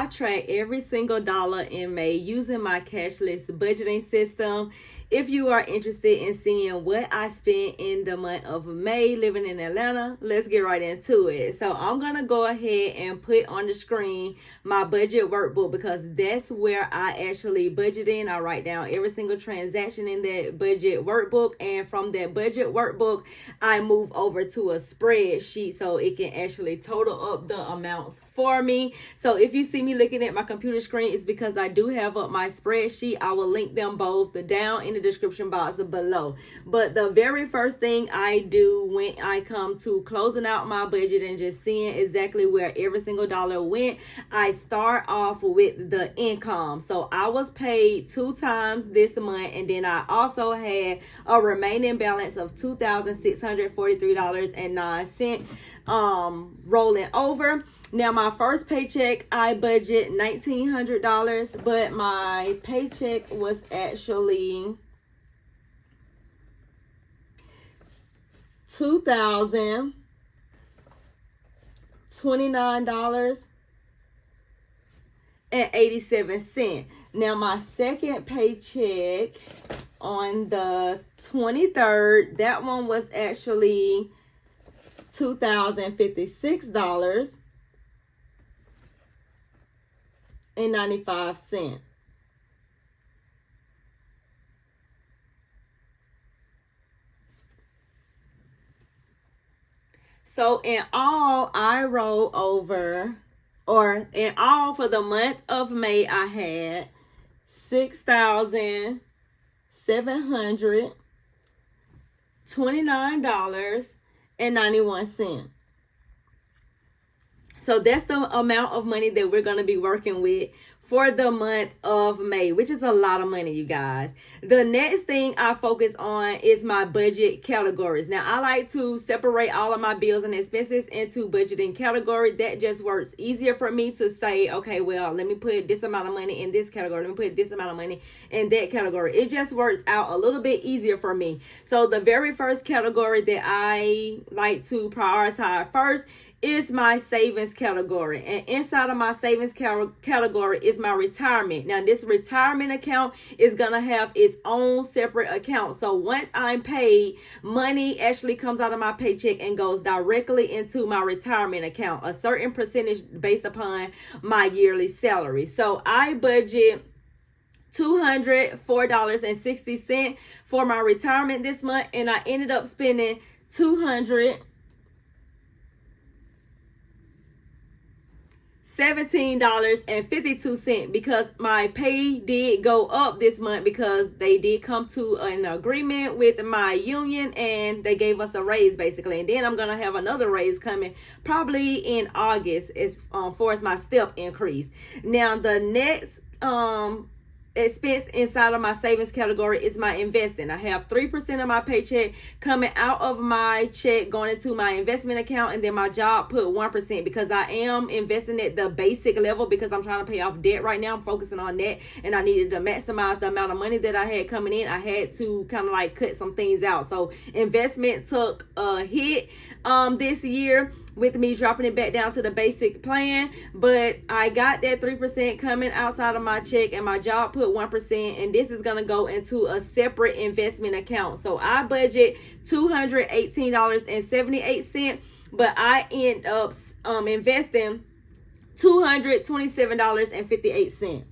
I track every single dollar in May using my cashless budgeting system. If you are interested in seeing what I spent in the month of May living in Atlanta, let's get right into it. So I'm going to go ahead and put on the screen my budget workbook because that's where I actually budget in. I write down every single transaction in that budget workbook, and from that budget workbook, I move over to a spreadsheet so it can actually total up the amounts for me. So if you see me looking at my computer screen, it's because I do have up my spreadsheet. I will link them both down in the description box below. But the very first thing I do when I come to closing out my budget and just seeing exactly where every single dollar went, I start off with the income. So I was paid 2 times this month, and then I also had a remaining balance of $2,643.09 rolling over. Now, my first paycheck, I budget $1,900, but my paycheck was actually $2,029.87. Now, my second paycheck on the 23rd, that one was actually $2,056.95. So in all, I roll over, or in all for the month of May, I had $6,729.91. So that's the amount of money that we're going to be working with for the month of May, which is a lot of money, you guys. The next thing I focus on is my budget categories. Now, I like to separate all of my bills and expenses into budgeting category. That just works easier for me to say, okay, well, let me put this amount of money in this category. Let me put this amount of money in that category. It just works out a little bit easier for me. So the very first category that I like to prioritize first is my savings category, and inside of my savings category is my retirement. Now, this retirement account is gonna have its own separate account. So once I'm paid, money actually comes out of my paycheck and goes directly into my retirement account, a certain percentage based upon my yearly salary. So I budget $204.60 for my retirement this month, and I ended up spending $217.52 because my pay did go up this month because they did come to an agreement with my union and they gave us a raise basically. And then I'm gonna have another raise coming probably in August as far as my step increase. Now, the next expense inside of my savings category is my investing. I have 3% of my paycheck coming out of my check going into my investment account, and then my job put 1% because I am investing at the basic level because I'm trying to pay off debt right now. I'm focusing on that, and I needed to maximize the amount of money that I had coming in. I had to kind of like cut some things out. So investment took a hit this year with me dropping it back down to the basic plan, but I got that 3% coming outside of my check, and my job put 1%, and this is going to go into a separate investment account. So I budget $218.78, but I end up investing $227.58.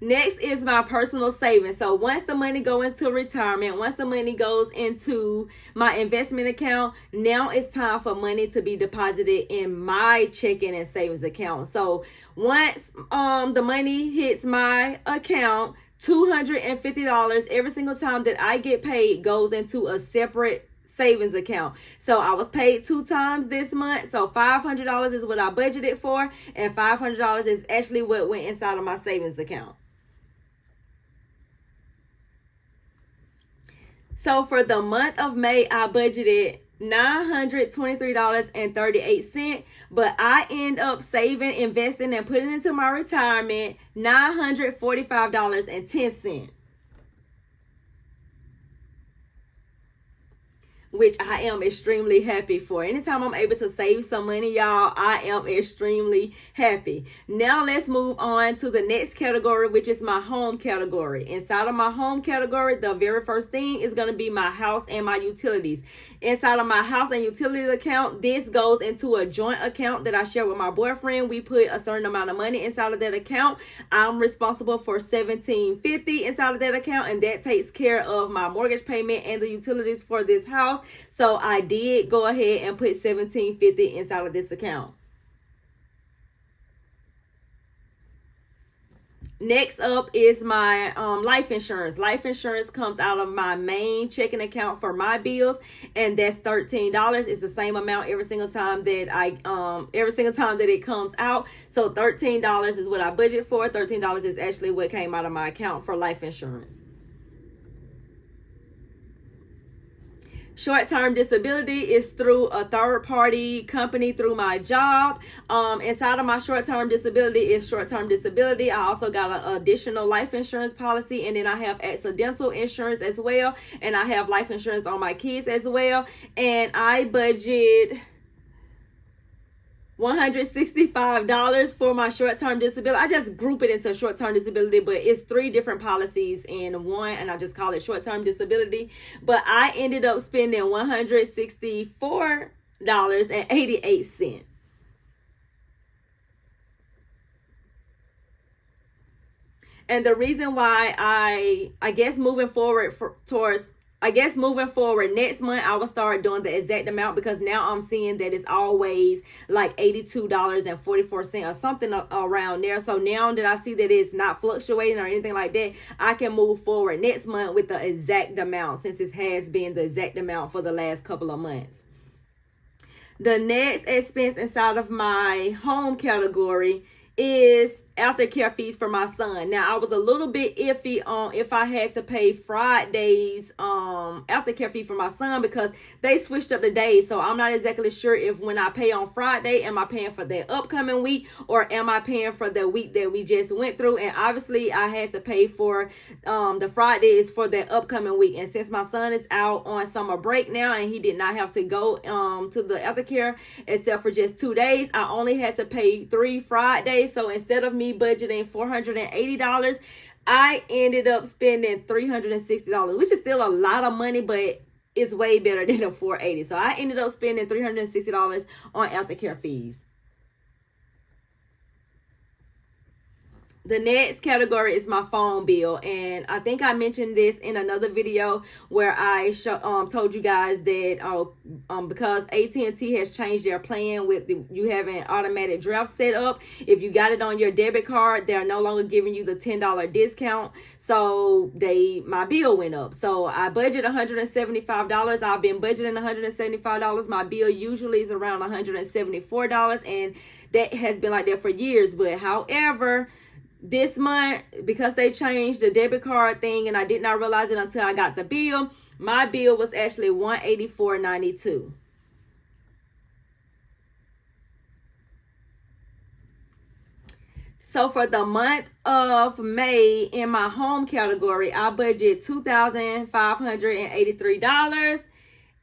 Next is my personal savings. So once the money goes into retirement, once the money goes into my investment account, now it's time for money to be deposited in my checking and savings account. So once the money hits my account, $250 every single time that I get paid goes into a separate savings account. So I was paid 2 times this month. So $500 is what I budgeted for, and $500 is actually what went inside of my savings account. So for the month of May, I budgeted $923.38, but I end up saving, investing, and putting into my retirement $945.10. which I am extremely happy for. Anytime I'm able to save some money, y'all, I am extremely happy. Now let's move on to the next category, which is my home category. Inside of my home category, the very first thing is going to be my house and my utilities. Inside of my house and utilities account, this goes into a joint account that I share with my boyfriend. We put a certain amount of money inside of that account. I'm responsible for $17.50 inside of that account, and that takes care of my mortgage payment and the utilities for this house. So I did go ahead and put $17.50 inside of this account. Next up is my life insurance. Life insurance comes out of my main checking account for my bills, and that's $13. It's the same amount every single time that it comes out. So $13 is what I budget for. $13 is actually what came out of my account for life insurance. Short-term disability is through a third-party company through my job. Inside of my short-term disability is short-term disability. I also got an additional life insurance policy, and then I have accidental insurance as well, and I have life insurance on my kids as well. And I budget $165 for my short-term disability. I just group it into short-term disability, but it's 3 different policies in one, and I just call it short-term disability. But I ended up spending $164.88. And the reason why I guess moving forward next month, I will start doing the exact amount, because now I'm seeing that it's always like $82.44 or something around there. So now that I see that it's not fluctuating or anything like that, I can move forward next month with the exact amount, since it has been the exact amount for the last couple of months. The next expense inside of my home category is aftercare fees for my son. Now, I was a little bit iffy on if I had to pay Friday's aftercare fee for my son, because they switched up the days. So I'm not exactly sure if when I pay on Friday, am I paying for the upcoming week, or am I paying for the week that we just went through? And obviously I had to pay for the Fridays for that upcoming week. And since my son is out on summer break now, and he did not have to go to the aftercare except for just 2 days, I only had to pay 3 Fridays. So instead of me budgeting $480, I ended up spending $360, which is still a lot of money, but it's way better than the $480. So I ended up spending $360 on aftercare fees. The next category is my phone bill, and I think I mentioned this in another video where I told you guys that because AT&T has changed their plan with you having automatic draft set up, if you got it on your debit card, they're no longer giving you the $10 discount. So my bill went up. So I budget $175. I've been budgeting $175. My bill usually is around $174, and that has been like that for years. But however, this month, because they changed the debit card thing, and I did not realize it until I got the bill, my bill was actually $184.92. So for the month of May, in my home category, I budget $2,583,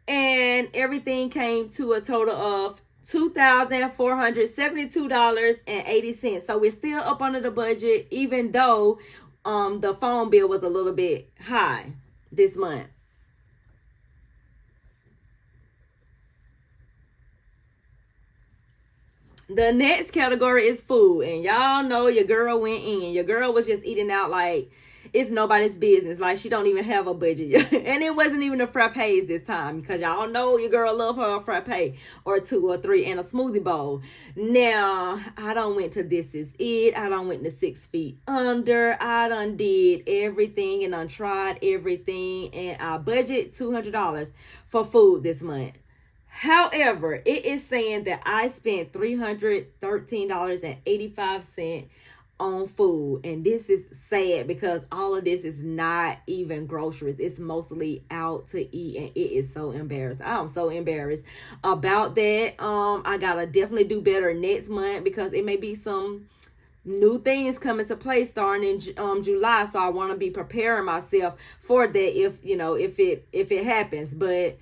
and everything came to a total of $2,472.80. So we're still up under the budget, even though the phone bill was a little bit high this month. The next category is food, and y'all know your girl went in. Your girl was just eating out like it's nobody's business. Like, she don't even have a budget. And it wasn't even a frappes this time, because y'all know your girl love her a frappe or 2 or 3 and a smoothie bowl. Now, I done went to This Is It. I done went to 6 Feet Under. I done did everything and done tried everything, and I budget $200 for food this month. However, it is saying that I spent $313.85 on food, and this is sad, because all of this is not even groceries. It's mostly out to eat, and it is so embarrassing. I'm so embarrassed about that. I gotta definitely do better next month, because it may be some new things coming to play starting in July, so I want to be preparing myself for that if it happens. But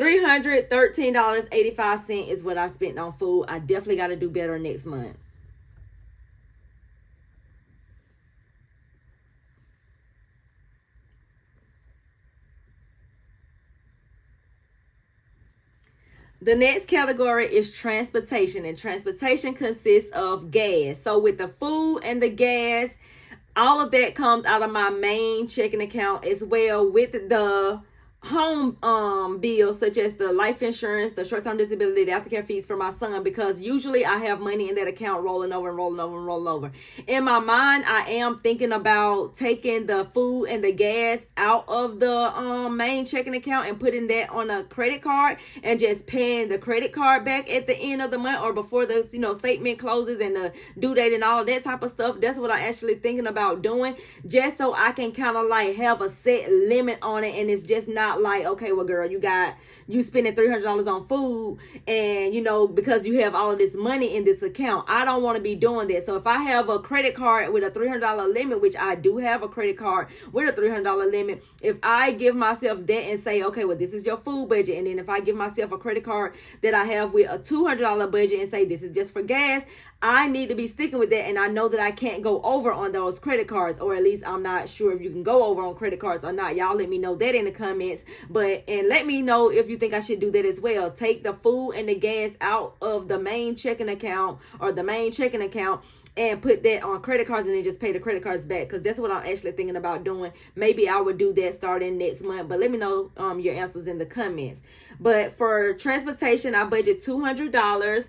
$313.85 is what I spent on food. I definitely got to do better next month. The next category is transportation, and transportation consists of gas. So with the food and the gas, all of that comes out of my main checking account, as well with the home bills, such as the life insurance, the short-term disability, the aftercare fees for my son, because usually I have money in that account rolling over and rolling over and rolling over. In my mind, I am thinking about taking the food and the gas out of the main checking account and putting that on a credit card and just paying the credit card back at the end of the month or before the statement closes and the due date and all that type of stuff. That's what I actually thinking about doing, just so I can kind of like have a set limit on it, and it's just not like, okay, well, girl, you spending $300 on food, and because you have all of this money in this account. I don't want to be doing that. So if I have a credit card with a $300 limit, which I do have a credit card with a $300 limit, if I give myself that and say, okay, well, this is your food budget, and then if I give myself a credit card that I have with a $200 budget and say this is just for gas, I need to be sticking with that, and I know that I can't go over on those credit cards, or at least I'm not sure if you can go over on credit cards or not. Y'all let me know that in the comments, and let me know if you think I should do that as well. Take the food and the gas out of the main checking account or the main checking account and put that on credit cards, and then just pay the credit cards back, because that's what I'm actually thinking about doing. Maybe I would do that starting next month, but let me know your answers in the comments. But for transportation, I budget $200.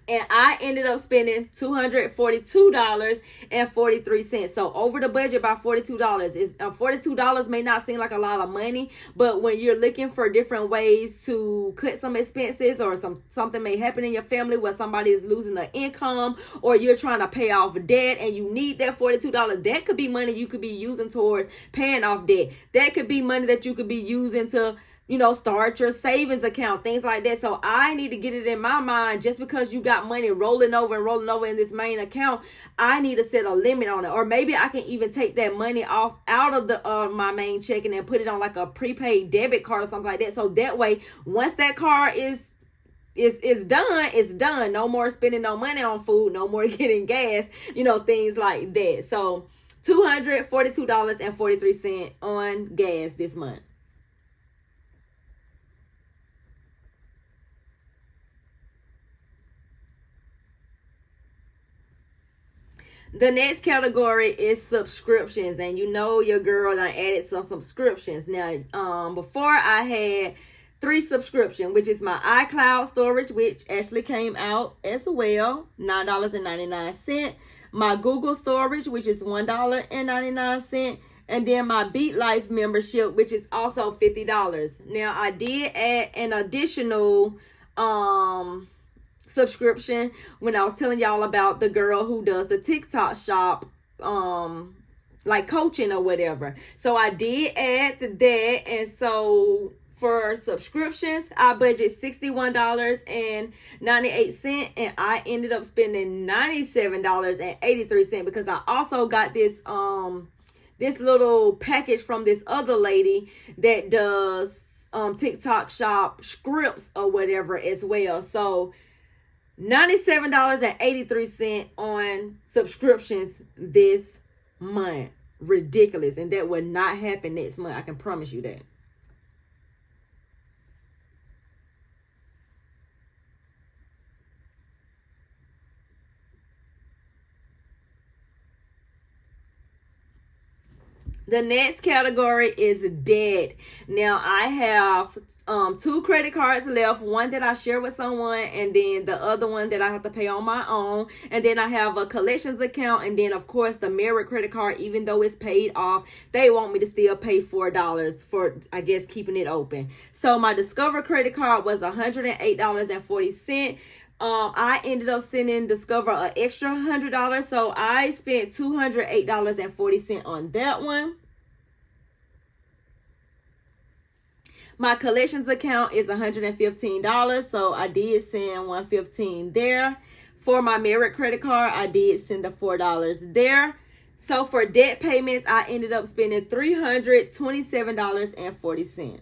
And I ended up spending $242.43. So over the budget by $42. $42 may not seem like a lot of money, but when you're looking for different ways to cut some expenses, or something may happen in your family where somebody is losing their income, or you're trying to pay off debt and you need that $42, that could be money you could be using towards paying off debt. That could be money that you could be using to start your savings account, things like that. So I need to get it in my mind, just because you got money rolling over and rolling over in this main account, I need to set a limit on it. Or maybe I can even take that money out of the my main checking and put it on like a prepaid debit card or something like that. So that way, once that card is done, it's done. No more spending no money on food, no more getting gas, things like that. So $242.43 on gas this month. The next category is subscriptions, and your girl done added some subscriptions. Now, before I had 3 subscriptions, which is my iCloud storage, which actually came out as well, $9.99. My Google storage, which is $1.99. And then my Beat Life membership, which is also $50. Now, I did add an additional subscription when I was telling y'all about the girl who does the TikTok shop, like coaching or whatever. So I did add that, and so for subscriptions, I budget $61.98, and I ended up spending $97.83 because I also got this this little package from this other lady that does TikTok shop scripts or whatever as well. So $97.83 on subscriptions this month. Ridiculous. And that will not happen next month. I can promise you that. The next category is debt. Now, I have 2 credit cards left. One that I share with someone, and then the other one that I have to pay on my own. And then I have a collections account, and then, of course, the Merit credit card. Even though it's paid off, they want me to still pay $4 for, I guess, keeping it open. So my Discover credit card was $108.40. I ended up sending Discover an extra $100, so I spent $208.40 on that one. My collections account is $115, so I did send $115 there. For my Merit credit card, I did send the $4 there. So for debt payments, I ended up spending $327.40.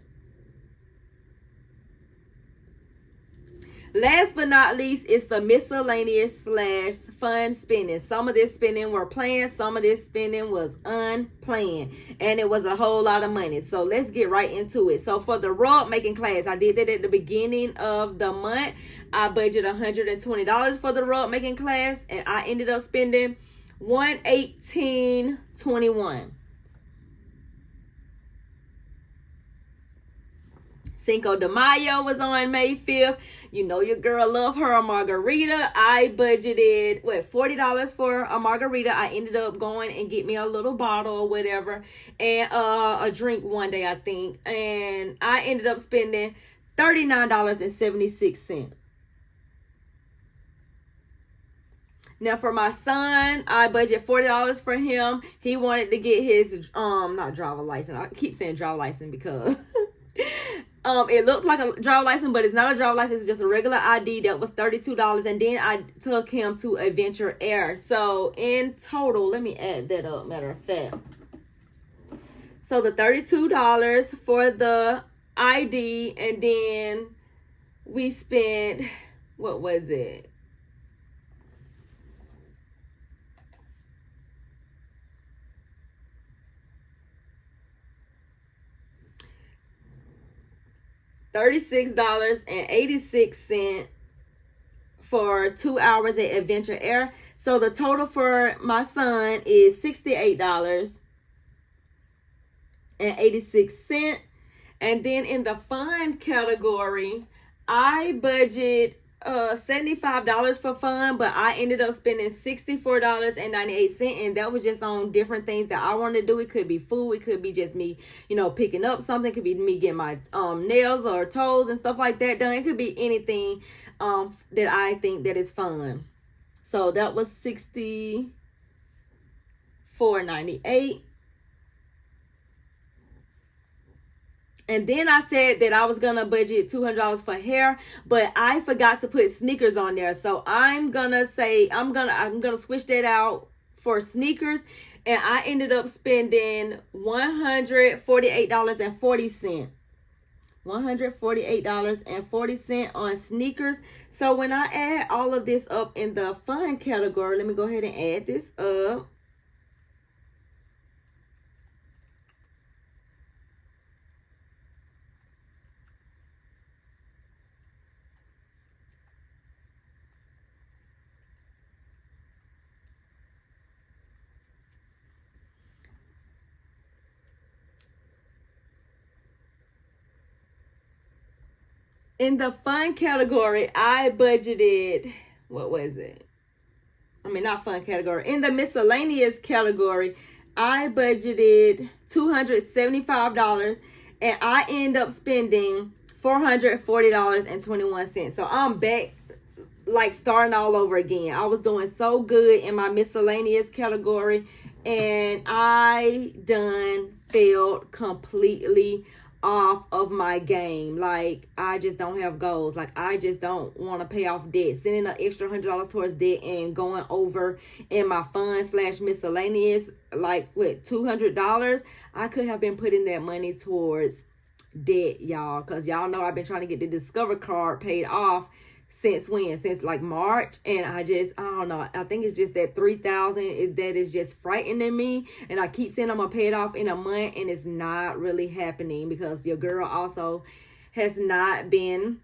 Last but not least, it's the miscellaneous / fun spending. Some of this spending were planned, some of this spending was unplanned, and it was a whole lot of money. So let's get right into it. So for the rug making class, I did that at the beginning of the month. I budgeted $120 for the rug making class, and I ended up spending $118.21. Cinco de Mayo was on May 5th. You know your girl love her a margarita. I budgeted, $40 for a margarita. I ended up going and get me a little bottle or whatever, and a drink one day, I think. And I ended up spending $39.76. Now for my son, I budget $40 for him. He wanted to get his not driver license. I keep saying driver license because it looks like a driver license, but it's not a driver license. It's just a regular ID. That was $32. And then I took him to Adventure Air. So in total, let me add that up, matter of fact. So the $32 for the ID, and then we spent, what was it? $36.86 for 2 hours at Adventure Air. So the total for my son is $68.86. And then in the fun category, I budget $75 for fun, but I ended up spending $64.98, and that was just on different things that I wanted to do. It could be food, it could be just me, picking up something, it could be me getting my nails or toes and stuff like that done. It could be anything that I think that is fun. So that was $64.98. And then I said that I was going to budget $200 for hair, but I forgot to put sneakers on there. So I'm going to say, I'm going to switch that out for sneakers. And I ended up spending $148.40. $148.40 on sneakers. So when I add all of this up in the fun category, let me go ahead and add this up. In the fun category, I budgeted, what was it? Not fun category. In the miscellaneous category, I budgeted $275, and I end up spending $440.21. So I'm back, like starting all over again. I was doing so good in my miscellaneous category, and I done failed completely off of my game. Like, I just don't have goals. Like, I just don't want to pay off debt. Sending an extra $100 towards debt and going over in my fun / miscellaneous, like with $200, I could have been putting that money towards debt, y'all, because y'all know I've been trying to get the Discover card paid off since when? Since like March. And I don't know. I think it's just that $3,000 that is just frightening me. And I keep saying I'm gonna pay it off in a month, and it's not really happening because your girl also has not been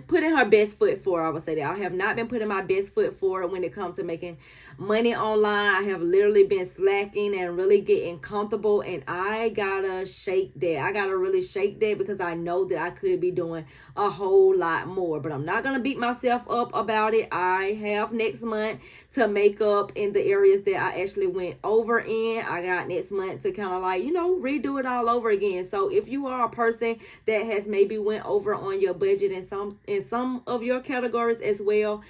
putting her best foot forward. I would say that I have not been putting my best foot forward when it comes to making money online. I have literally been slacking and really getting comfortable, and I gotta shake that. I gotta really shake that because I know that I could be doing a whole lot more, but I'm not gonna beat myself up about it. I have next month to make up in the areas that I actually went over in. I got next month to kind of redo it all over again. So if you are a person that has maybe went over on your budget in some of your categories as well,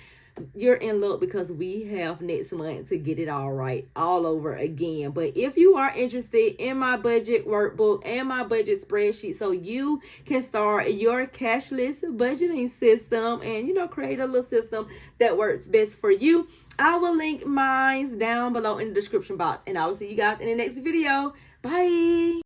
you're in luck because we have next month to get it all right all over again. But if you are interested in my budget workbook and my budget spreadsheet so you can start your cashless budgeting system and create a little system that works best for you, I will link mine down below in the description box, and I will see you guys in the next video. Bye.